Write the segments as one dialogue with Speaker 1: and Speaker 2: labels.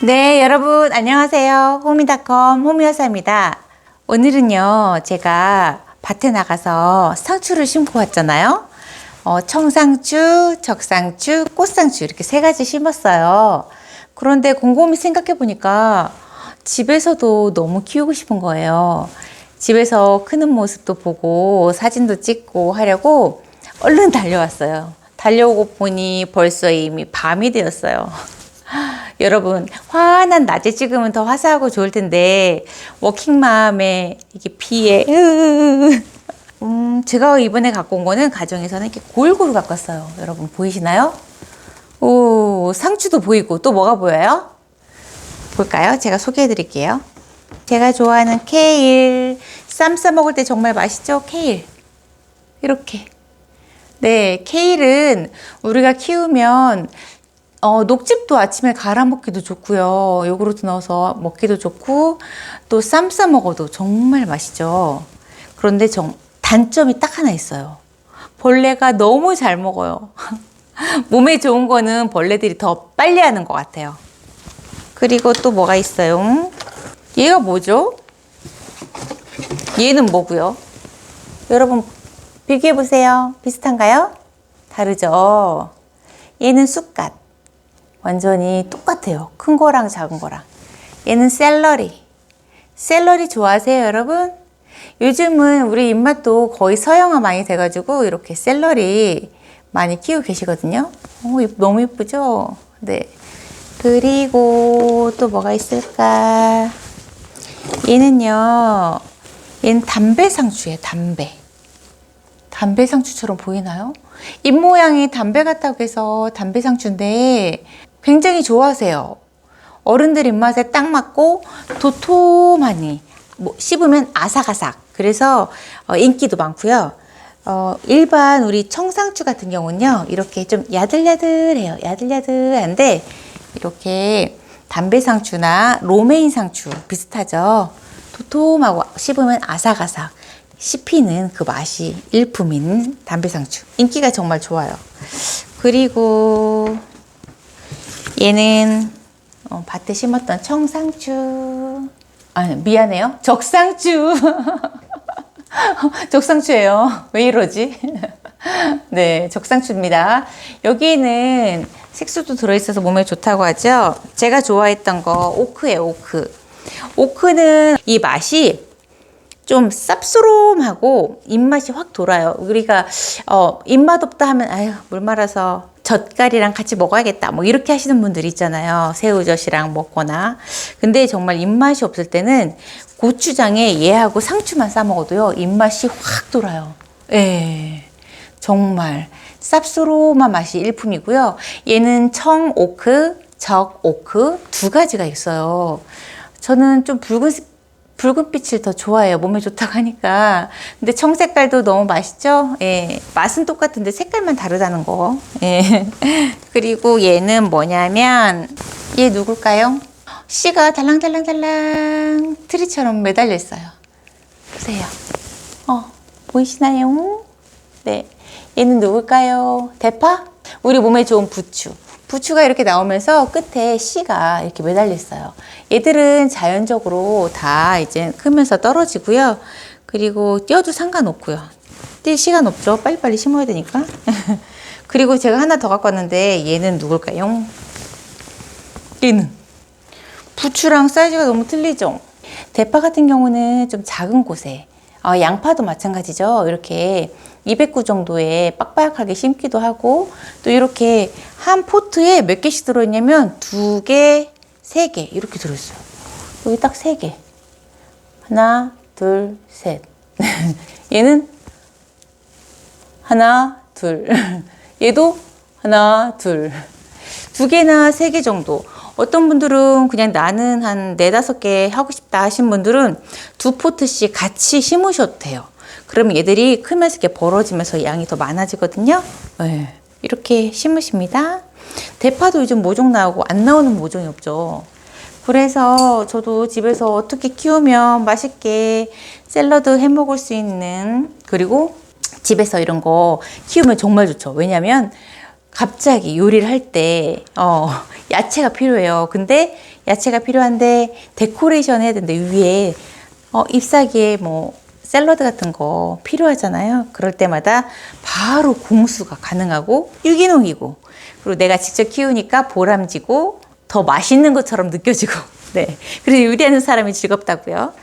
Speaker 1: 네, 여러분 안녕하세요. 호미닷컴 호미여사입니다. 오늘은요, 제가 밭에 나가서 상추를 심고 왔잖아요. 청상추, 적상추, 꽃상추 이렇게 세 가지 심었어요. 그런데 곰곰이 생각해 보니까 집에서도 너무 키우고 싶은 거예요. 집에서 크는 모습도 보고 사진도 찍고 하려고 얼른 달려왔어요. 달려오고 보니 벌써 이미 밤이 되었어요. 여러분, 환한 낮에 찍으면 더 화사하고 좋을 텐데 워킹맘의 이게 비에 제가 이번에 갖고 온 거는 가정에서는 이렇게 골고루 갖고 왔어요. 여러분 보이시나요? 오, 상추도 보이고 또 뭐가 보여요? 볼까요? 제가 소개해 드릴게요. 제가 좋아하는 케일, 쌈 싸 먹을 때 정말 맛있죠? 케일 이렇게. 네, 케일은 우리가 키우면 녹즙도 아침에 갈아 먹기도 좋고요. 요구르트 넣어서 먹기도 좋고 또 쌈 싸 먹어도 정말 맛있죠. 그런데 단점이 딱 하나 있어요. 벌레가 너무 잘 먹어요. 몸에 좋은 거는 벌레들이 더 빨리 하는 것 같아요. 그리고 또 뭐가 있어요? 얘가 뭐죠? 얘는 뭐고요? 여러분 비교해 보세요. 비슷한가요? 다르죠? 얘는 쑥갓. 완전히 똑같아요. 큰 거랑 작은 거랑. 얘는 샐러리. 샐러리 좋아하세요, 여러분? 요즘은 우리 입맛도 거의 서양화 많이 돼가지고 이렇게 샐러리 많이 키우고 계시거든요. 너무 예쁘죠? 네. 그리고 또 뭐가 있을까? 얘는 담배상추예요, 담배. 담배상추처럼 보이나요? 잎 모양이 담배 같다고 해서 담배상추인데 굉장히 좋아하세요. 어른들 입맛에 딱 맞고 도톰하니 씹으면 아삭아삭. 그래서 인기도 많고요. 일반 우리 청상추 같은 경우는요, 이렇게 좀 야들야들해요. 야들야들한데 이렇게 담배상추나 로메인 상추 비슷하죠. 도톰하고 씹으면 아삭아삭. 씹히는 그 맛이 일품인 담배상추. 인기가 정말 좋아요. 그리고 얘는 밭에 심었던 청상추. 미안해요. 적상추. 적상추예요. 왜 이러지? 네, 적상추입니다. 여기에는 색소도 들어있어서 몸에 좋다고 하죠. 제가 좋아했던 거 오크예요, 오크. 오크는 이 맛이 좀 쌉스름하고 입맛이 확 돌아요. 우리가 입맛 없다 하면 물 말아서 젓갈이랑 같이 먹어야겠다 뭐 이렇게 하시는 분들 있잖아요. 새우젓이랑 먹거나. 근데 정말 입맛이 없을 때는 고추장에 얘하고 상추만 싸 먹어도요, 입맛이 확 돌아요. 예, 정말 쌉스름한 맛이 일품이고요. 얘는 청오크, 적오크 두 가지가 있어요. 저는 좀 붉은빛을 더 좋아해요. 몸에 좋다고 하니까. 근데 청색깔도 너무 맛있죠? 예. 맛은 똑같은데 색깔만 다르다는 거. 예. 그리고 얘는 뭐냐면, 얘 누굴까요? 씨가 달랑달랑달랑 트리처럼 매달려 있어요. 보세요. 보이시나요? 네. 얘는 누굴까요? 대파? 우리 몸에 좋은 부추. 부추가 이렇게 나오면서 끝에 씨가 이렇게 매달려 있어요. 얘들은 자연적으로 다 이제 크면서 떨어지고요. 그리고 띄어도 상관없고요. 뛸 시간 없죠. 빨리빨리 심어야 되니까. 그리고 제가 하나 더 갖고 왔는데 얘는 누굴까요? 얘는 부추랑 사이즈가 너무 틀리죠. 대파 같은 경우는 좀 작은 곳에, 양파도 마찬가지죠. 이렇게 200구 정도에 빡빡하게 심기도 하고, 또 이렇게 한 포트에 몇 개씩 들어있냐면 2개, 3개 이렇게 들어있어요. 여기 딱 3개. 하나, 둘, 셋. 얘는 하나, 둘. 얘도 하나, 둘. 2개나 3개 정도. 어떤 분들은 그냥 나는 한 4, 5개 하고 싶다 하신 분들은 2포트씩 같이 심으셔도 돼요. 그러면 얘들이 크면서 이렇게 벌어지면서 양이 더 많아지거든요. 네, 이렇게 심으십니다. 대파도 요즘 모종 나오고 안 나오는 모종이 없죠. 그래서 저도 집에서 어떻게 키우면 맛있게 샐러드 해 먹을 수 있는, 그리고 집에서 이런 거 키우면 정말 좋죠. 왜냐면 갑자기 요리를 할 때 야채가 필요해요. 근데 야채가 필요한데 데코레이션 해야 되는데 위에 잎사귀에 뭐 샐러드 같은 거 필요하잖아요. 그럴 때마다 바로 공수가 가능하고 유기농이고, 그리고 내가 직접 키우니까 보람지고 더 맛있는 것처럼 느껴지고, 네. 그래서 요리하는 사람이 즐겁다고요.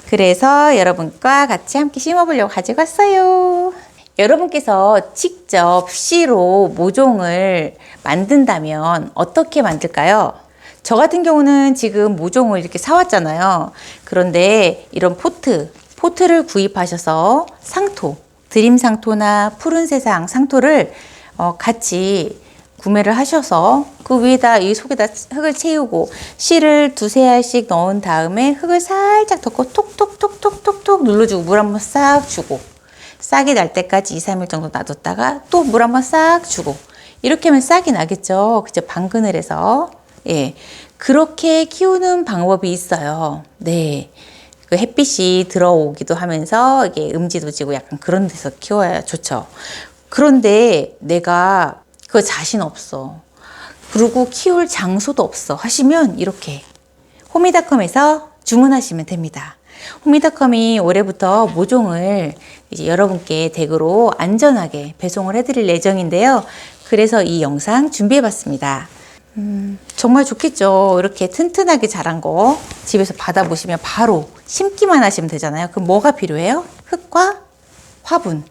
Speaker 1: 그래서 여러분과 같이 함께 심어보려고 가지고 왔어요. 여러분께서 직접 씨로 모종을 만든다면 어떻게 만들까요? 저 같은 경우는 지금 모종을 이렇게 사왔잖아요. 그런데 이런 포트를 구입하셔서 상토, 드림 상토나 푸른 세상 상토를 같이 구매를 하셔서 그 위에다 이 속에다 흙을 채우고 씨를 2-3알씩 넣은 다음에 흙을 살짝 덮고 톡톡톡톡톡톡 눌러주고 물 한번 싹 주고, 싹이 날 때까지 2-3일 정도 놔뒀다가 또 물 한번 싹 주고, 이렇게 하면 싹이 나겠죠. 그죠? 방근을 해서. 예. 그렇게 키우는 방법이 있어요. 네. 그 햇빛이 들어오기도 하면서 이게 음지도 지고 약간 그런 데서 키워야 좋죠. 그런데 내가 그거 자신 없어, 그리고 키울 장소도 없어 하시면 이렇게 호미닷컴에서 주문하시면 됩니다. 호미닷컴이 올해부터 모종을 이제 여러분께 댁으로 안전하게 배송을 해드릴 예정인데요. 그래서 이 영상 준비해봤습니다. 정말 좋겠죠. 이렇게 튼튼하게 자란 거 집에서 받아보시면 바로 심기만 하시면 되잖아요. 그럼 뭐가 필요해요? 흙과 화분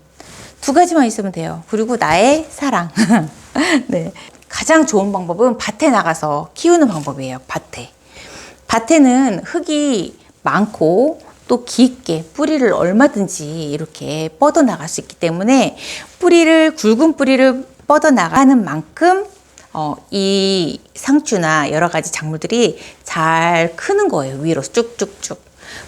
Speaker 1: 2가지만 있으면 돼요. 그리고 나의 사랑. 네. 가장 좋은 방법은 밭에 나가서 키우는 방법이에요. 밭에는 흙이 많고 또 깊게 뿌리를 얼마든지 이렇게 뻗어 나갈 수 있기 때문에 굵은 뿌리를 뻗어 나가는 만큼 이 상추나 여러 가지 작물들이 잘 크는 거예요. 위로 쭉쭉쭉.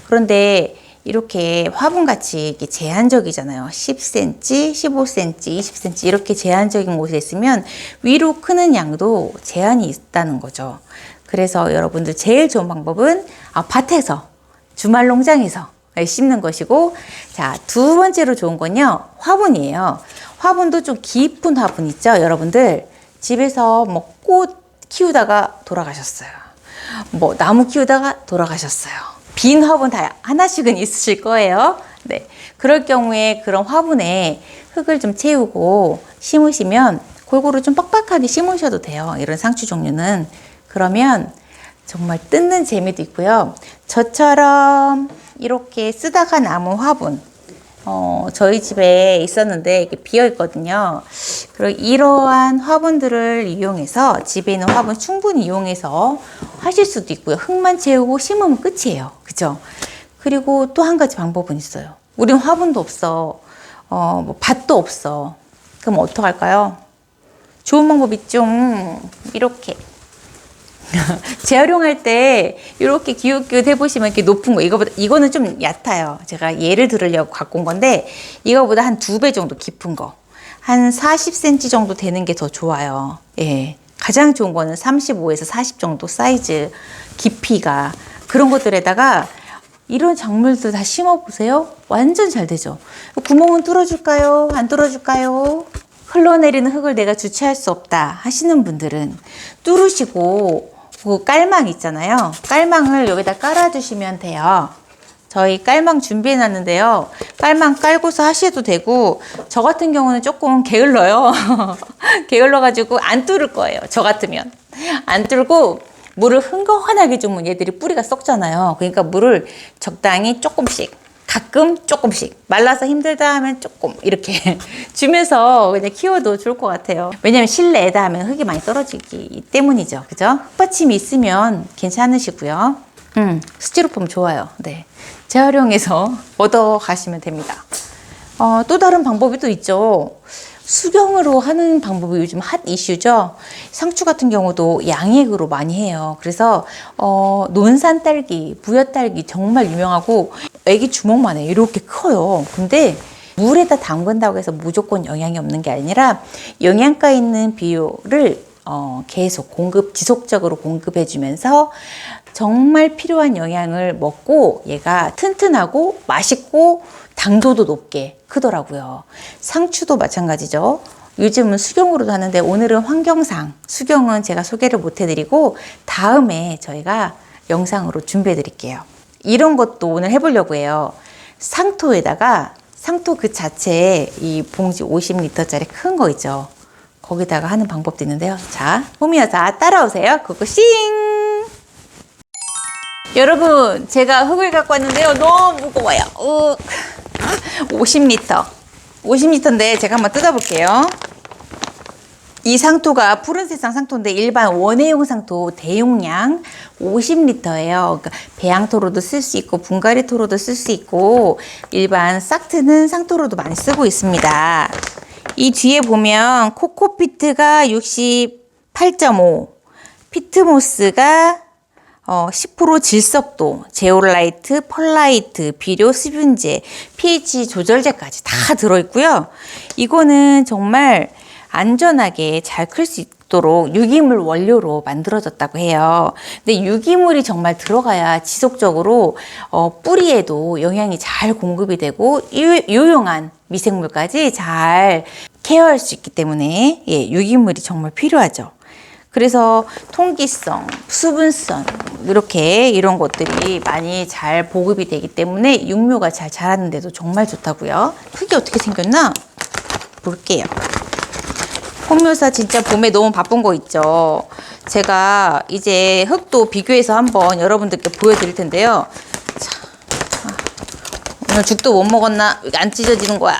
Speaker 1: 그런데 이렇게 화분같이 이렇게 제한적이잖아요. 10cm, 15cm, 20cm 이렇게 제한적인 곳에 있으면 위로 크는 양도 제한이 있다는 거죠. 그래서 여러분들 제일 좋은 방법은 밭에서, 주말 농장에서 심는 것이고, 자, 2번째로 좋은 건요, 화분이에요. 화분도 좀 깊은 화분 있죠, 여러분들. 집에서 뭐 꽃 키우다가 돌아가셨어요. 뭐 나무 키우다가 돌아가셨어요. 빈 화분 다 하나씩은 있으실 거예요. 네. 그럴 경우에 그런 화분에 흙을 좀 채우고 심으시면 골고루 좀 빡빡하게 심으셔도 돼요. 이런 상추 종류는. 그러면 정말 뜯는 재미도 있고요. 저처럼 이렇게 쓰다가 남은 화분, 저희 집에 있었는데 이게 비어 있거든요. 그리고 이러한 화분들을 이용해서, 집에 있는 화분 충분히 이용해서 하실 수도 있고요. 흙만 채우고 심으면 끝이에요. 그죠? 그리고 또 한 가지 방법은 있어요. 우린 화분도 없어. 뭐 밭도 없어. 그럼 어떡할까요? 좋은 방법이 좀 이렇게 재활용할 때 이렇게 기웃기웃 해보시면 이렇게 높은 거, 이거는 좀 얕아요. 제가 예를 들으려고 갖고 온 건데, 이거보다 한 2배 정도 깊은 거, 한 40cm 정도 되는 게 더 좋아요. 예. 가장 좋은 거는 35에서 40 정도 사이즈 깊이가, 그런 것들에다가 이런 작물들 다 심어보세요. 완전 잘 되죠. 구멍은 뚫어줄까요? 안 뚫어줄까요? 흘러내리는 흙을 내가 주체할 수 없다 하시는 분들은 뚫으시고, 그 깔망 있잖아요. 깔망을 여기다 깔아주시면 돼요. 저희 깔망 준비해 놨는데요. 깔망 깔고서 하셔도 되고, 저 같은 경우는 조금 게을러요. 게을러가지고 안 뚫을 거예요. 저 같으면. 안 뚫고 물을 흥건하게 주면 얘들이 뿌리가 썩잖아요. 그러니까 물을 적당히 조금씩, 가끔 조금씩, 말라서 힘들다 하면 조금 이렇게 주면서 그냥 키워도 좋을 것 같아요. 왜냐면 실내에다 하면 흙이 많이 떨어지기 때문이죠. 그죠? 흙받침이 있으면 괜찮으시고요. 스티로폼 좋아요. 네. 재활용해서 얻어 가시면 됩니다. 또 다른 방법이 또 있죠. 수경으로 하는 방법이 요즘 핫 이슈죠. 상추 같은 경우도 양액으로 많이 해요. 그래서 논산 딸기, 부엿 딸기 정말 유명하고, 애기 주먹만 해. 이렇게 커요. 근데 물에다 담근다고 해서 무조건 영양이 없는 게 아니라 영양가 있는 비료를 계속 지속적으로 공급해 주면서 정말 필요한 영양을 먹고 얘가 튼튼하고 맛있고 당도도 높게 크더라고요. 상추도 마찬가지죠. 요즘은 수경으로도 하는데 오늘은 환경상, 수경은 제가 소개를 못 해드리고 다음에 저희가 영상으로 준비해 드릴게요. 이런 것도 오늘 해보려고 해요. 상토에다가 상토 그 자체에 이 봉지 50리터짜리 큰 거 있죠. 거기다가 하는 방법도 있는데요. 자, 호미야, 자, 따라오세요. 고고싱! 여러분, 제가 흙을 갖고 왔는데요. 너무 무거워요. 50리터. 50리터인데 제가 한번 뜯어볼게요. 이 상토가 푸른 세상 상토인데 일반 원예용 상토 대용량 50리터예요. 그러니까 배양토로도 쓸 수 있고 분갈이토로도 쓸 수 있고 일반 싹트는 상토로도 많이 쓰고 있습니다. 이 뒤에 보면 코코피트가 68.5, 피트모스가 10% 질석도, 제올라이트, 펄라이트, 비료, 수분제, pH 조절제까지 다 들어있고요. 이거는 정말 안전하게 잘 클 수 있도록 유기물 원료로 만들어졌다고 해요. 근데 유기물이 정말 들어가야 지속적으로 뿌리에도 영양이 잘 공급이 되고 유용한 미생물까지 잘 케어할 수 있기 때문에 유기물이 정말 필요하죠. 그래서 통기성, 수분성 이렇게 이런 것들이 많이 잘 보급이 되기 때문에 육묘가 잘 자라는데도 정말 좋다고요. 흙이 어떻게 생겼나? 볼게요. 홈묘사 진짜 봄에 너무 바쁜 거 있죠. 제가 이제 흙도 비교해서 한번 여러분들께 보여드릴 텐데요. 자, 오늘 죽도 못 먹었나? 왜 안 찢어지는 거야?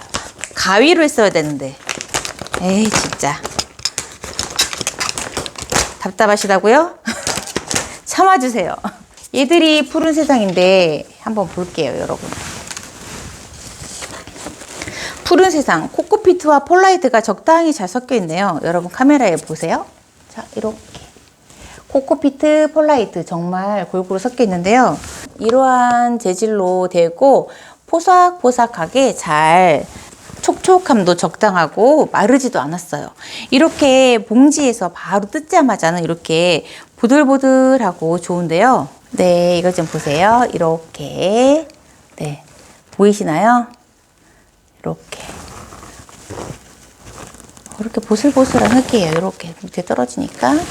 Speaker 1: 가위로 했어야 되는데. 에이 진짜. 답답하시다고요? 참아주세요. 얘들이 푸른 세상인데 한번 볼게요, 여러분. 푸른 세상, 코코피트와 폴라이트가 적당히 잘 섞여 있네요. 여러분 카메라에 보세요. 자, 이렇게. 코코피트, 폴라이트 정말 골고루 섞여 있는데요. 이러한 재질로 되고 포삭포삭하게 잘 촉촉함도 적당하고 마르지도 않았어요. 이렇게 봉지에서 바로 뜯자마자는 이렇게 보들보들하고 좋은데요. 네, 이거 좀 보세요. 이렇게. 네, 보이시나요? 이렇게 보슬보슬한 흙이에요. 이렇게 밑에 떨어지니까 이렇게.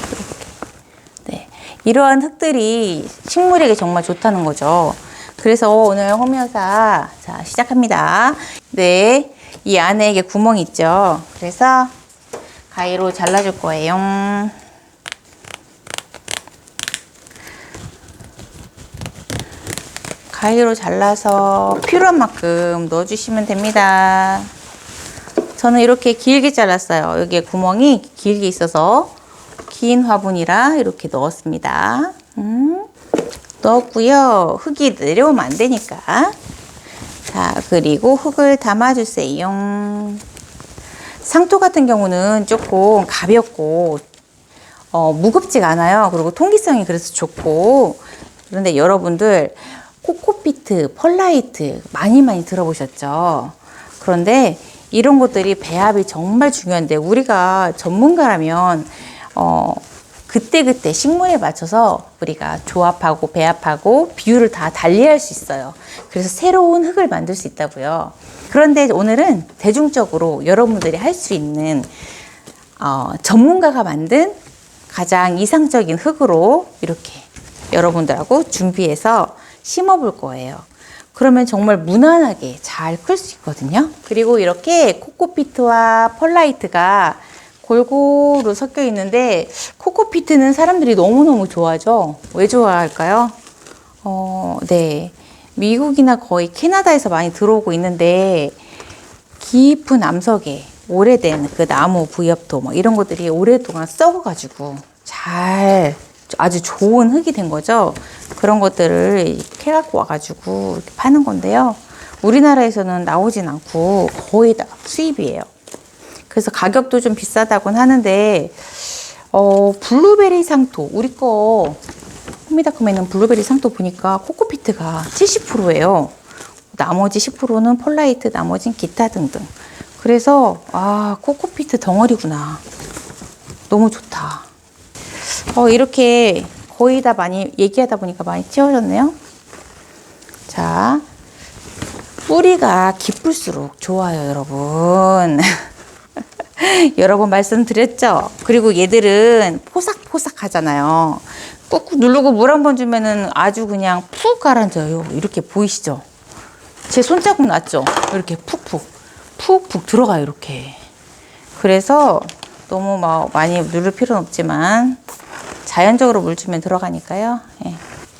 Speaker 1: 네, 이러한 흙들이 식물에게 정말 좋다는 거죠. 그래서 오늘 홈묘사 자 시작합니다. 네, 이 안에 이게 구멍이 있죠. 그래서 가위로 잘라줄 거예요. 가위로 잘라서 필요한 만큼 넣어주시면 됩니다. 저는 이렇게 길게 잘랐어요. 여기에 구멍이 길게 있어서 긴 화분이라 이렇게 넣었습니다. 넣었고요. 흙이 내려오면 안 되니까. 자, 그리고 흙을 담아주세요. 상토 같은 경우는 조금 가볍고 무겁지가 않아요. 그리고 통기성이 그래서 좋고. 그런데 여러분들 코코피트, 펄라이트 많이 들어보셨죠? 그런데 이런 것들이 배합이 정말 중요한데 우리가 전문가라면 그때그때 식물에 맞춰서 우리가 조합하고 배합하고 비율을 다 달리할 수 있어요. 그래서 새로운 흙을 만들 수 있다고요. 그런데 오늘은 대중적으로 여러분들이 할 수 있는 전문가가 만든 가장 이상적인 흙으로 이렇게 여러분들하고 준비해서 심어볼 거예요. 그러면 정말 무난하게 잘 클 수 있거든요. 그리고 이렇게 코코피트와 펄라이트가 골고루 섞여 있는데 코코피트는 사람들이 너무너무 좋아하죠. 왜 좋아할까요? 네, 미국이나 거의 캐나다에서 많이 들어오고 있는데 깊은 암석에 오래된 그 나무 부엽토 뭐 이런 것들이 오랫동안 썩어가지고 잘 아주 좋은 흙이 된 거죠. 그런 것들을 캐갖고 와가지고 이렇게 파는 건데요. 우리나라에서는 나오진 않고 거의 다 수입이에요. 그래서 가격도 좀 비싸다곤 하는데 블루베리 상토 우리 거 홈미닷컴에는 블루베리 상토 보니까 코코피트가 70%예요. 나머지 10%는 폴라이트, 나머지는 기타 등등. 그래서 코코피트 덩어리구나. 너무 좋다. 이렇게 거의 다 많이 얘기하다 보니까 많이 튀어졌네요. 자, 뿌리가 깊을수록 좋아요, 여러분. 여러 번 말씀드렸죠? 그리고 얘들은 포삭포삭 하잖아요. 꾹꾹 누르고 물 한 번 주면은 아주 그냥 푹 가라앉아요. 이렇게 보이시죠? 제 손자국 났죠? 이렇게 푹푹 들어가요, 이렇게. 그래서 너무 막 많이 누를 필요는 없지만 자연적으로 물 주면 들어가니까요. 예.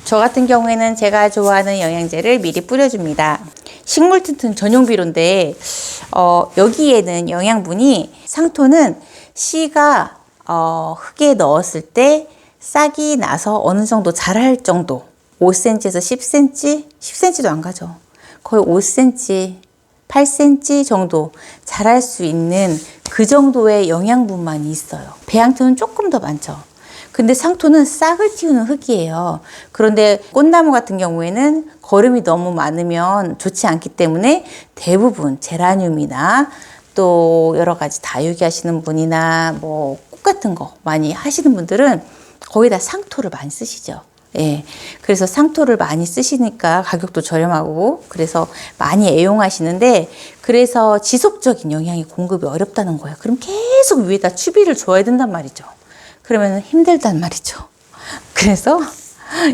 Speaker 1: 저 같은 경우에는 제가 좋아하는 영양제를 미리 뿌려줍니다. 식물 튼튼 전용 비료인데 여기에는 영양분이 상토는 씨가 흙에 넣었을 때 싹이 나서 어느 정도 자랄 정도 5cm에서 10cm, 10cm도 안 가죠. 거의 5cm, 8cm 정도 자랄 수 있는 그 정도의 영양분만 있어요. 배양토는 조금 더 많죠. 근데 상토는 싹을 틔우는 흙이에요. 그런데 꽃나무 같은 경우에는 거름이 너무 많으면 좋지 않기 때문에 대부분 제라늄이나 또 여러 가지 다육이 하시는 분이나 뭐 꽃 같은 거 많이 하시는 분들은 거의 다 상토를 많이 쓰시죠. 예. 그래서 상토를 많이 쓰시니까 가격도 저렴하고 그래서 많이 애용하시는데 그래서 지속적인 영양이 공급이 어렵다는 거예요. 그럼 계속 위에다 추비를 줘야 된단 말이죠. 그러면 힘들단 말이죠. 그래서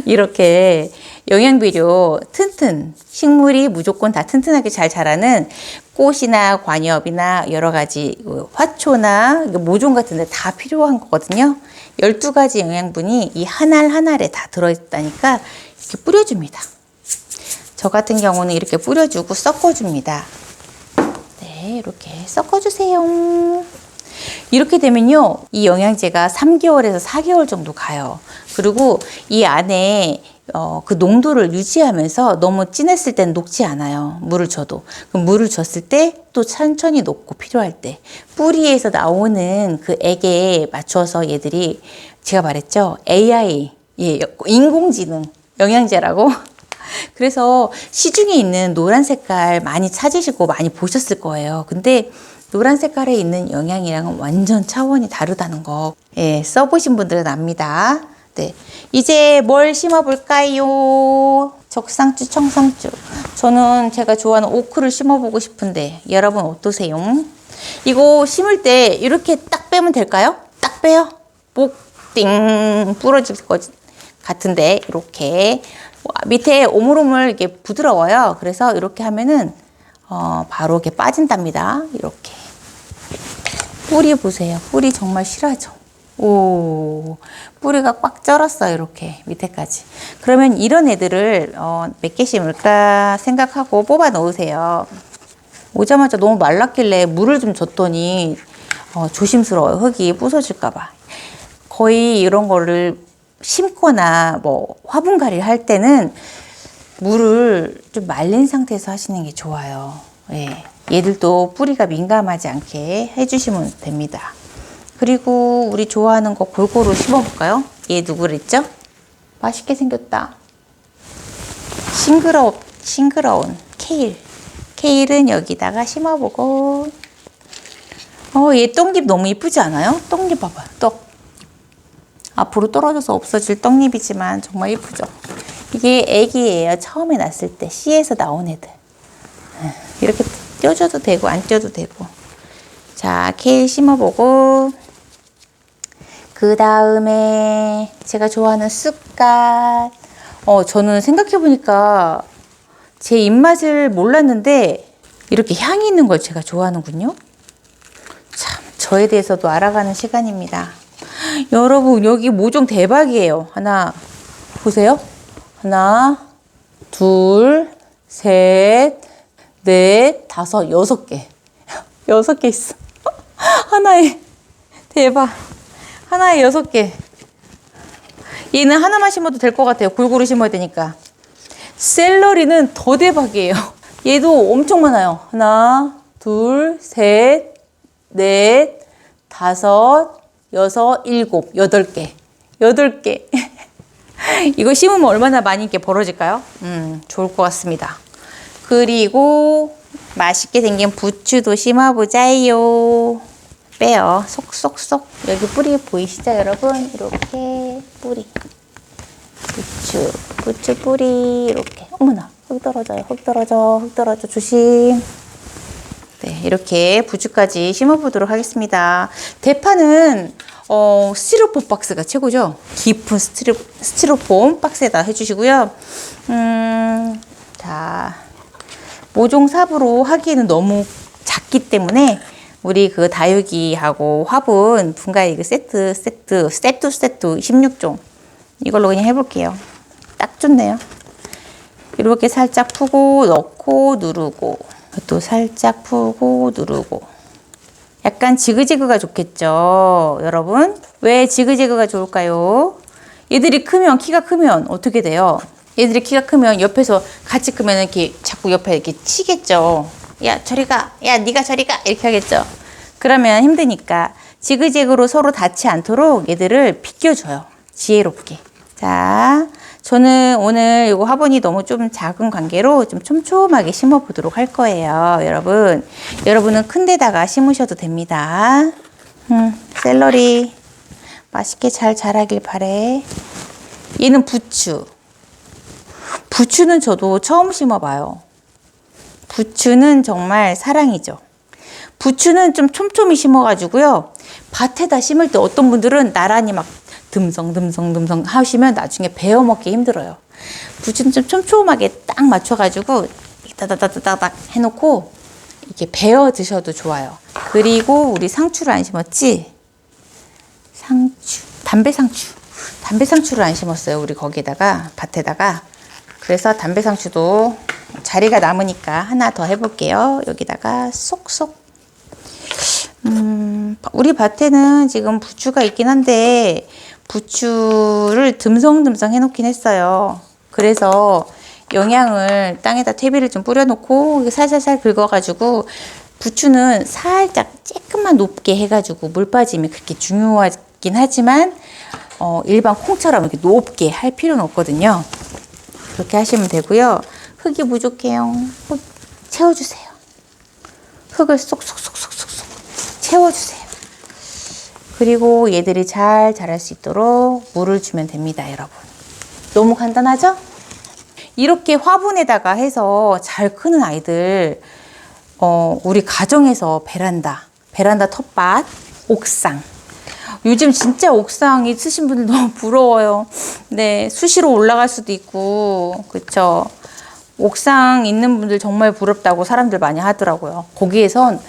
Speaker 1: 이렇게 영양비료 튼튼, 식물이 무조건 다 튼튼하게 잘 자라는 꽃이나 관엽이나 여러 가지 화초나 모종 같은 데 다 필요한 거거든요. 12가지 영양분이 이 한 알 한 알에 다 들어있다니까 이렇게 뿌려줍니다. 저 같은 경우는 이렇게 뿌려주고 섞어줍니다. 네, 이렇게 섞어주세요. 이렇게 되면요, 이 영양제가 3개월에서 4개월 정도 가요. 그리고 이 안에 그 농도를 유지하면서 너무 진했을 땐 녹지 않아요. 물을 줘도. 그럼 물을 줬을 때 또 천천히 녹고 필요할 때 뿌리에서 나오는 그 액에 맞춰서 얘들이 제가 말했죠. AI, 예, 인공지능 영양제라고. 그래서 시중에 있는 노란 색깔 많이 찾으시고 많이 보셨을 거예요. 근데 노란 색깔에 있는 영양이랑은 완전 차원이 다르다는 거, 예, 써보신 분들은 압니다. 네, 이제 뭘 심어볼까요? 적상추, 청상추. 저는 제가 좋아하는 오크를 심어보고 싶은데 여러분 어떠세요? 이거 심을 때 이렇게 딱 빼면 될까요? 딱 빼요? 뽁띵 부러질 것 같은데 이렇게 밑에 오물오물 이렇게 부드러워요. 그래서 이렇게 하면은 바로 이렇게 빠진답니다. 이렇게. 뿌리 보세요. 뿌리 정말 실하죠? 오, 뿌리가 꽉 쩔었어요. 이렇게 밑에까지. 그러면 이런 애들을 몇 개 심을까 생각하고 뽑아 놓으세요. 오자마자 너무 말랐길래 물을 좀 줬더니 조심스러워요. 흙이 부서질까 봐. 거의 이런 거를 심거나 뭐 화분갈이를 할 때는 물을 좀 말린 상태에서 하시는 게 좋아요. 예. 얘들도 뿌리가 민감하지 않게 해주시면 됩니다. 그리고 우리 좋아하는 거 골고루 심어볼까요? 얘 누구랬죠? 맛있게 생겼다. 싱그러운 케일. 케일은 여기다가 심어보고. 얘 떡잎 너무 이쁘지 않아요? 떡잎 봐봐요. 떡. 앞으로 떨어져서 없어질 떡잎이지만 정말 이쁘죠? 이게 애기예요. 처음에 났을 때 씨에서 나온 애들. 이렇게 떼줘도 되고 안 떼도 되고. 자, 케일 심어보고 그 다음에 제가 좋아하는 쑥갓. 저는 생각해보니까 제 입맛을 몰랐는데 이렇게 향이 있는 걸 제가 좋아하는군요. 참, 저에 대해서도 알아가는 시간입니다. 여러분, 여기 모종 대박이에요. 하나, 보세요. 하나, 둘, 셋, 넷, 다섯, 6개. 6개 있어. 하나에. 대박. 하나에 6개. 얘는 하나만 심어도 될 것 같아요. 골고루 심어야 되니까. 샐러리는 더 대박이에요. 얘도 엄청 많아요. 하나, 둘, 셋, 넷, 다섯, 여섯, 일곱, 8개. 8개. 이거 심으면 얼마나 많이 이렇게 벌어질까요? 좋을 것 같습니다. 그리고 맛있게 생긴 부추도 심어보자요. 빼요. 속속속. 여기 뿌리 보이시죠, 여러분? 이렇게 뿌리. 부추 뿌리 이렇게. 어머나. 흙 떨어져요. 흙 떨어져. 흙 떨어져. 조심. 네, 이렇게 부추까지 심어보도록 하겠습니다. 대파는 스티로폼 박스가 최고죠. 깊은 스티로폼 박스에다 해주시고요. 자, 모종삽으로 하기에는 너무 작기 때문에 우리 그 다육이하고 화분 분갈이 그 세트 16종 이걸로 그냥 해볼게요. 딱 좋네요. 이렇게 살짝 푸고 넣고 누르고 또 살짝 푸고 누르고 약간 지그재그가 좋겠죠, 여러분? 왜 지그재그가 좋을까요? 얘들이 크면 키가 크면 어떻게 돼요? 얘들이 키가 크면 옆에서 같이 크면 이렇게 자꾸 옆에 이렇게 치겠죠. 야 저리 가, 야 네가 저리 가 이렇게 하겠죠. 그러면 힘드니까 지그재그로 서로 닿지 않도록 얘들을 비껴줘요. 지혜롭게. 자, 저는 오늘 이거 화분이 너무 좀 작은 관계로 좀 촘촘하게 심어 보도록 할 거예요. 여러분, 여러분은 큰 데다가 심으셔도 됩니다. 샐러리 맛있게 잘 자라길 바래. 얘는 부추. 부추는 저도 처음 심어봐요. 부추는 정말 사랑이죠. 부추는 좀 촘촘히 심어가지고요. 밭에다 심을 때 어떤 분들은 나란히 막 듬성 하시면 나중에 베어 먹기 힘들어요. 부추는 좀 촘촘하게 딱 맞춰가지고 따다다다닥 해놓고 이렇게 베어 드셔도 좋아요. 그리고 우리 상추를 안 심었지? 담배상추를 안 심었어요. 우리 거기에다가 밭에다가. 그래서 담배상추도 자리가 남으니까 하나 더 해볼게요. 여기다가 쏙쏙. 우리 밭에는 지금 부추가 있긴 한데 부추를 듬성듬성 해놓긴 했어요. 그래서 영양을 땅에다 퇴비를 좀 뿌려놓고 살살살 긁어가지고 부추는 살짝 조금만 높게 해가지고 물 빠짐이 그렇게 중요하긴 하지만 일반 콩처럼 이렇게 높게 할 필요는 없거든요. 그렇게 하시면 되고요. 흙이 부족해요. 흙 채워주세요. 흙을 쏙쏙쏙쏙쏙 채워주세요. 그리고 얘들이 잘 자랄 수 있도록 물을 주면 됩니다, 여러분. 너무 간단하죠? 이렇게 화분에다가 해서 잘 크는 아이들, 우리 가정에서 베란다 텃밭, 옥상. 요즘 진짜 옥상 있으신 분들 너무 부러워요. 네, 수시로 올라갈 수도 있고, 그쵸? 옥상 있는 분들 정말 부럽다고 사람들 많이 하더라고요. 거기에선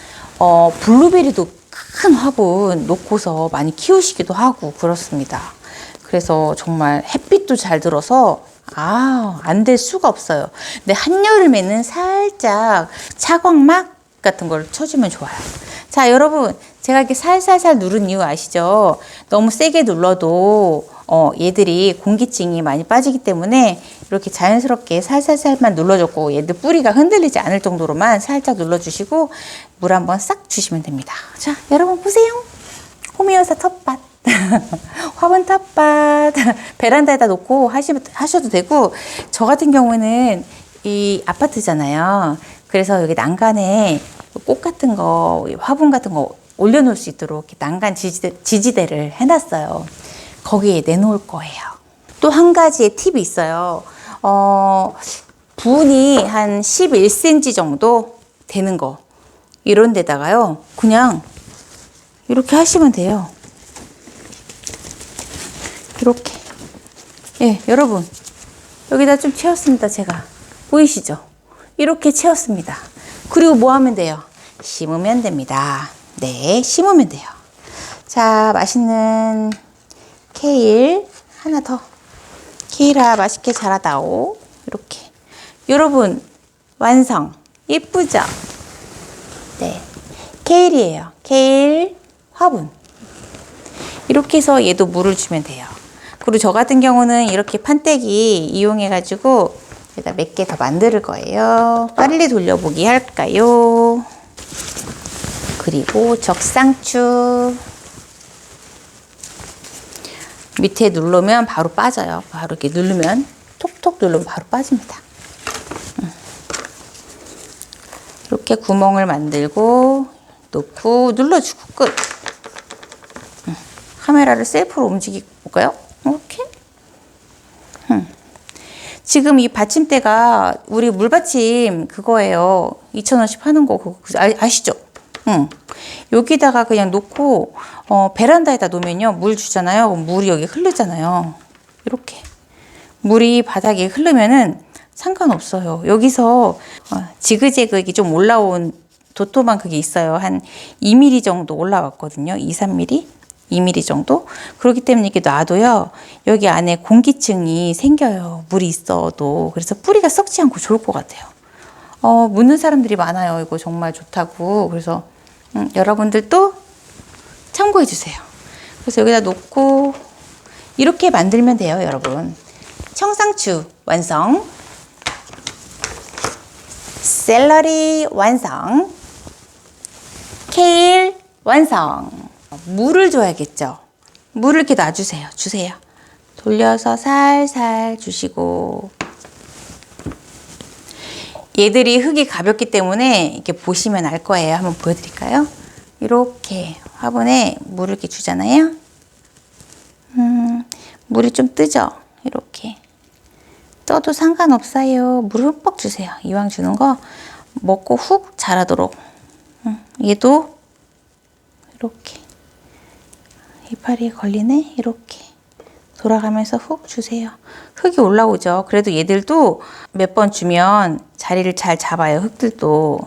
Speaker 1: 블루베리도 큰 화분 놓고서 많이 키우시기도 하고 그렇습니다. 그래서 정말 햇빛도 잘 들어서 안 될 수가 없어요. 근데 한여름에는 살짝 차광막 같은 걸 쳐주면 좋아요. 자, 여러분, 제가 이렇게 살살살 누른 이유 아시죠? 너무 세게 눌러도 얘들이 공기층이 많이 빠지기 때문에 이렇게 자연스럽게 살살살만 눌러줬고 얘들 뿌리가 흔들리지 않을 정도로만 살짝 눌러주시고 물 한번 싹 주시면 됩니다. 자, 여러분 보세요. 호미여사 텃밭. 화분 텃밭. 베란다에다 놓고 하셔도 되고, 저 같은 경우는 이 아파트잖아요. 그래서 여기 난간에 꽃 같은 거, 화분 같은 거 올려놓을 수 있도록 이렇게 난간 지지대를 해놨어요. 거기에 내놓을 거예요. 또 한 가지의 팁이 있어요. 분이 한 11cm 정도 되는 거. 이런 데다가요. 그냥 이렇게 하시면 돼요. 이렇게. 예, 여러분. 여기다 좀 채웠습니다, 제가. 보이시죠? 이렇게 채웠습니다. 그리고 뭐 하면 돼요? 심으면 됩니다. 네, 심으면 돼요. 자, 맛있는 케일 하나 더. 케일아 맛있게 자라다오. 이렇게. 여러분, 완성. 예쁘죠? 네. 케일이에요. 케일 화분. 이렇게 해서 얘도 물을 주면 돼요. 그리고 저 같은 경우는 이렇게 판때기 이용해가지고 여기다 몇 개 더 만들 거예요. 빨리 돌려보기 할까요? 그리고 적상추. 밑에 누르면 바로 빠져요. 바로 이렇게 누르면, 톡톡 누르면 바로 빠집니다. 이렇게 구멍을 만들고 놓고 눌러주고 끝. 카메라를 셀프로 움직여 볼까요? 이렇게. 지금 이 받침대가 우리 물받침 그거예요. 2,000원씩 파는 거 그거 아시죠? 응. 여기다가 그냥 놓고 베란다에다 놓으면요. 물 주잖아요. 물이 여기 흐르잖아요. 이렇게. 물이 바닥에 흐르면은 상관없어요. 여기서 지그재그이 좀 올라온 도톰한 그게 있어요. 한 2mm 정도 올라왔거든요. 2, 3mm? 2mm 정도? 그렇기 때문에 이렇게 놔도요. 여기 안에 공기층이 생겨요. 물이 있어도. 그래서 뿌리가 썩지 않고 좋을 것 같아요. 묻는 사람들이 많아요. 이거 정말 좋다고. 그래서 여러분들도 참고해 주세요. 그래서 여기다 놓고 이렇게 만들면 돼요, 여러분. 청상추 완성. 샐러리 완성. 케일 완성. 물을 줘야겠죠. 물을 이렇게 놔주세요. 주세요. 돌려서 살살 주시고. 얘들이 흙이 가볍기 때문에 이렇게 보시면 알 거예요. 한번 보여드릴까요? 이렇게 화분에 물을 이렇게 주잖아요. 물이 좀 뜨죠? 이렇게. 떠도 상관없어요. 물을 흠뻑 주세요. 이왕 주는 거 먹고 훅 자라도록. 얘도 이렇게. 이파리에 걸리네. 이렇게. 돌아가면서 훅 주세요. 흙이 올라오죠. 그래도 얘들도 몇 번 주면 자리를 잘 잡아요. 흙들도.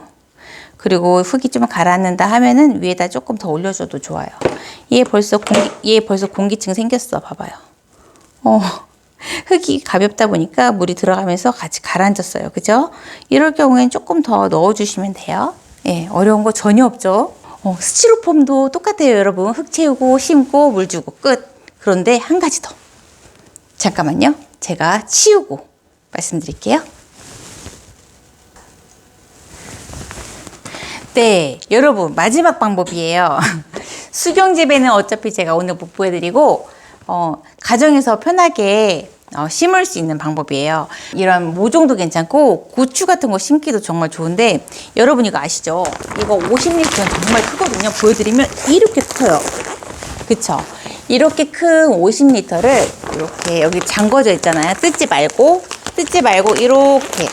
Speaker 1: 그리고 흙이 좀 가라앉는다 하면은 위에다 조금 더 올려줘도 좋아요. 얘 벌써 공기층 생겼어. 봐봐요. 흙이 가볍다 보니까 물이 들어가면서 같이 가라앉았어요. 그죠? 이럴 경우엔 조금 더 넣어주시면 돼요. 예, 어려운 거 전혀 없죠. 스티로폼도 똑같아요, 여러분. 흙 채우고 심고 물 주고 끝. 그런데 한 가지 더. 잠깐만요. 제가 치우고 말씀드릴게요. 네, 여러분 마지막 방법이에요. 수경재배는 어차피 제가 오늘 못 보여드리고 가정에서 편하게 심을 수 있는 방법이에요. 이런 모종도 괜찮고 고추 같은 거 심기도 정말 좋은데 여러분 이거 아시죠? 이거 50리터는 정말 크거든요. 보여드리면 이렇게 커요. 그쵸? 이렇게 큰 50리터를 이렇게 여기 잠궈져 있잖아요. 뜯지 말고 이렇게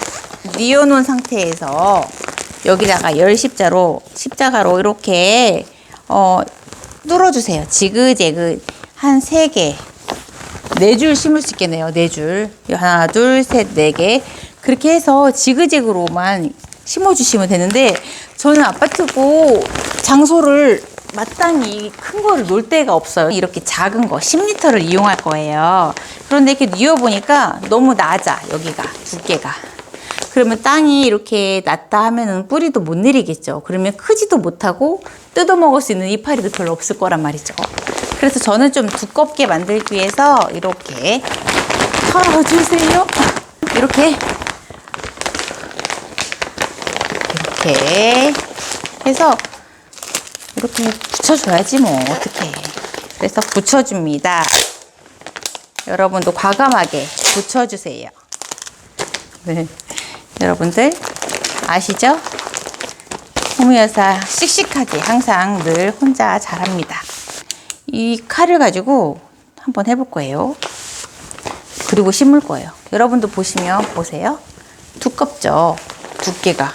Speaker 1: 뉘어놓은 상태에서 여기다가 십자가로 이렇게 뚫어주세요. 지그재그 한 3개 4줄 심을 수 있겠네요. 4줄. 하나, 둘, 셋, 4개. 그렇게 해서 지그재그로만 심어주시면 되는데, 저는 아파트고 장소를 마땅히 큰 거를 놓을 데가 없어요. 이렇게 작은 거, 10리터를 이용할 거예요. 그런데 이렇게 뉘어보니까 너무 낮아, 여기가, 두께가. 그러면 땅이 이렇게 낮다 하면은 뿌리도 못 내리겠죠. 그러면 크지도 못하고 뜯어먹을 수 있는 이파리도 별로 없을 거란 말이죠. 그래서 저는 좀 두껍게 만들기 위해서 이렇게 털어주세요. 이렇게 해서 이렇게 붙여줘야지 뭐 어떡해. 그래서 붙여줍니다. 여러분도 과감하게 붙여주세요. 네, 여러분들 아시죠? 호미여사 씩씩하게 항상 늘 혼자 잘합니다. 이 칼을 가지고 한번 해볼 거예요. 그리고 심을 거예요. 여러분도 보세요. 두껍죠? 두께가.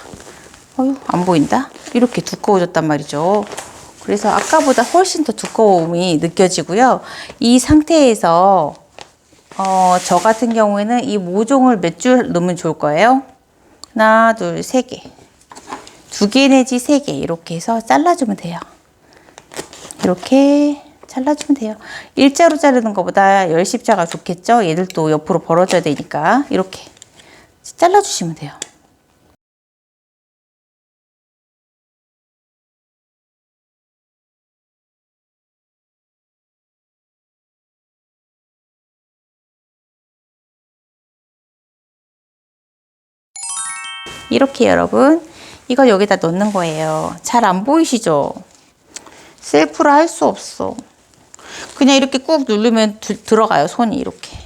Speaker 1: 안 보인다? 이렇게 두꺼워졌단 말이죠. 그래서 아까보다 훨씬 더 두꺼움이 느껴지고요. 이 상태에서 저 같은 경우에는 이 모종을 몇 줄 넣으면 좋을 거예요. 하나, 둘, 3개. 2개 내지 3개 이렇게 해서 잘라주면 돼요. 이렇게 잘라주면 돼요. 일자로 자르는 것보다 10십자가 좋겠죠? 얘들도 옆으로 벌어져야 되니까 이렇게 잘라주시면 돼요. 이렇게 여러분, 이걸 여기다 넣는 거예요. 잘 안 보이시죠? 셀프로 할 수 없어. 그냥 이렇게 꾹 누르면 들어가요. 손이 이렇게.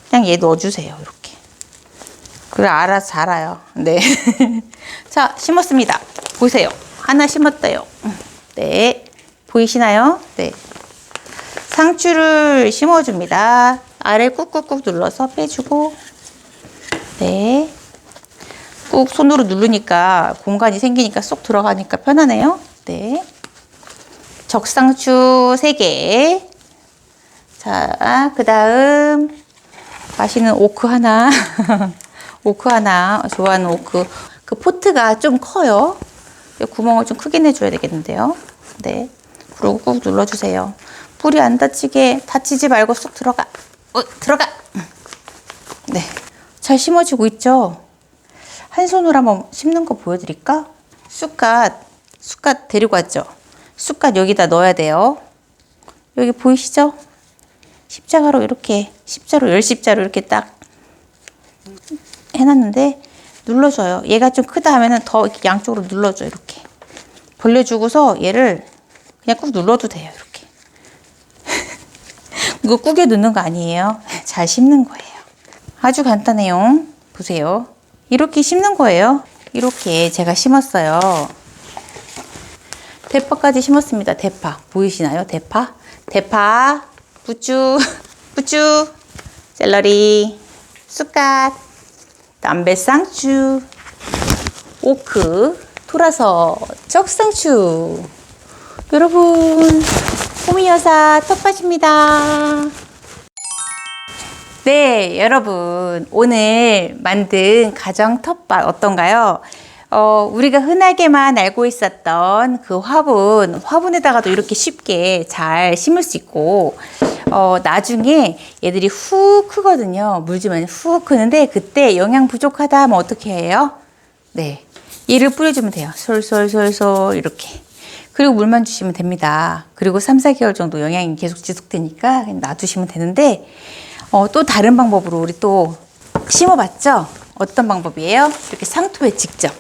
Speaker 1: 그냥 얘 넣어주세요. 이렇게. 그래 알아서 자라요. 네. 자, 심었습니다. 보세요. 하나 심었대요. 네. 보이시나요? 네. 상추를 심어줍니다. 아래 꾹꾹꾹 눌러서 빼주고 네. 꾹 손으로 누르니까 공간이 생기니까 쏙 들어가니까 편하네요. 네. 적상추 3개. 자, 그 다음 맛있는 오크 하나. 오크 하나. 좋아하는 오크. 그 포트가 좀 커요. 구멍을 좀 크게 내줘야 되겠는데요. 네. 그리고 꾹 눌러주세요. 뿌리 안 다치지 말고 쏙 들어가. 들어가. 네. 잘 심어지고 있죠? 한 손으로 한번 심는 거 보여드릴까? 쑥갓 데리고 왔죠? 쑥갓 여기다 넣어야 돼요. 여기 보이시죠? 십자가로 이렇게, 열십자로 이렇게 딱 해놨는데, 눌러줘요. 얘가 좀 크다 하면은 더 이렇게 양쪽으로 눌러줘, 이렇게. 벌려주고서 얘를 그냥 꾹 눌러도 돼요, 이렇게. 이거 꾸겨 넣는 거 아니에요. 잘 심는 거예요. 아주 간단해요. 보세요. 이렇게 심는 거예요. 이렇게 제가 심었어요. 대파까지 심었습니다. 대파. 보이시나요? 대파. 부추, 샐러리, 쑥갓, 담배상추, 오크, 토라서, 적상추. 여러분, 호미여사 텃밭입니다. 네, 여러분, 오늘 만든 가정 텃밭 어떤가요? 우리가 흔하게만 알고 있었던 그 화분에다가도 이렇게 쉽게 잘 심을 수 있고, 나중에 얘들이 훅 크거든요. 물 주면 훅 크는데, 그때 영양 부족하다 하면 어떻게 해요? 네, 얘를 뿌려주면 돼요. 솔솔솔솔 이렇게. 그리고 물만 주시면 됩니다. 그리고 3, 4개월 정도 영양이 계속 지속되니까 그냥 놔두시면 되는데, 또 다른 방법으로 우리 또 심어봤죠? 어떤 방법이에요? 이렇게 상토에 직접.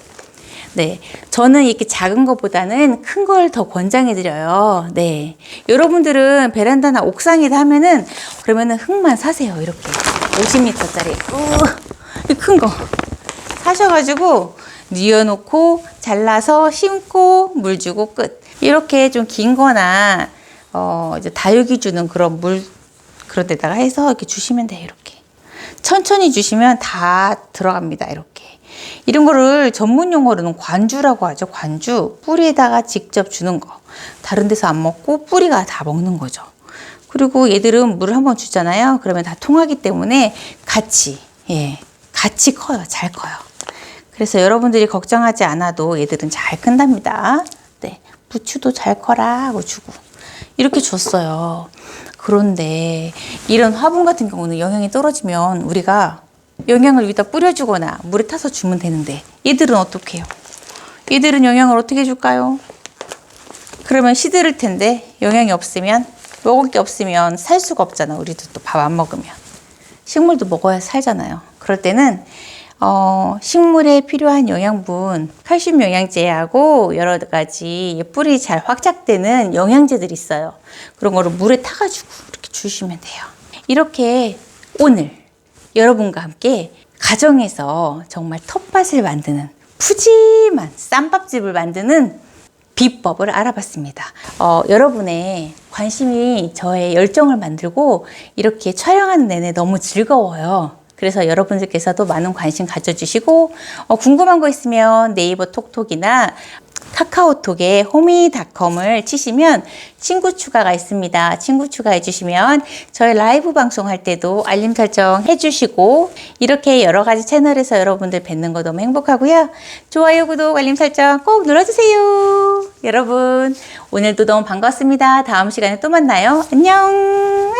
Speaker 1: 네. 저는 이렇게 작은 것보다는 큰 걸 더 권장해드려요. 네. 여러분들은 베란다나 옥상에다 하면은, 그러면은 흙만 사세요. 이렇게. 50m짜리. 큰 거. 사셔가지고, 뉘어놓고, 잘라서 심고, 물 주고 끝. 이렇게 좀 긴 거나, 이제 다육이 주는 그런 그런 데다가 해서 이렇게 주시면 돼요. 이렇게. 천천히 주시면 다 들어갑니다. 이렇게. 이런 거를 전문 용어로는 관주라고 하죠. 관주. 뿌리에다가 직접 주는 거. 다른 데서 안 먹고 뿌리가 다 먹는 거죠. 그리고 얘들은 물을 한번 주잖아요. 그러면 다 통하기 때문에 같이 커요. 잘 커요. 그래서 여러분들이 걱정하지 않아도 얘들은 잘 큰답니다. 네. 부추도 잘 커라 하고 주고. 이렇게 줬어요. 그런데 이런 화분 같은 경우는 영양이 떨어지면 우리가 영양을 위에다 뿌려주거나 물에 타서 주면 되는데, 얘들은 어떻게 해요? 얘들은 영양을 어떻게 줄까요? 그러면 시들을 텐데, 영양이 없으면, 먹을 게 없으면 살 수가 없잖아. 우리도 또 밥 안 먹으면. 식물도 먹어야 살잖아요. 그럴 때는 식물에 필요한 영양분, 칼슘 영양제하고 여러 가지 뿌리 잘 확장되는 영양제들이 있어요. 그런 거를 물에 타가지고 이렇게 주시면 돼요. 이렇게 오늘 여러분과 함께 가정에서 정말 텃밭을 만드는 푸짐한 쌈밥집을 만드는 비법을 알아봤습니다. 여러분의 관심이 저의 열정을 만들고 이렇게 촬영하는 내내 너무 즐거워요. 그래서 여러분들께서도 많은 관심 가져주시고, 궁금한 거 있으면 네이버 톡톡이나 카카오톡에 호미닷컴을 치시면 친구 추가가 있습니다. 친구 추가해 주시면 저희 라이브 방송할 때도 알림 설정 해주시고, 이렇게 여러 가지 채널에서 여러분들 뵙는 거 너무 행복하고요. 좋아요, 구독, 알림 설정 꼭 눌러주세요. 여러분, 오늘도 너무 반갑습니다. 다음 시간에 또 만나요. 안녕.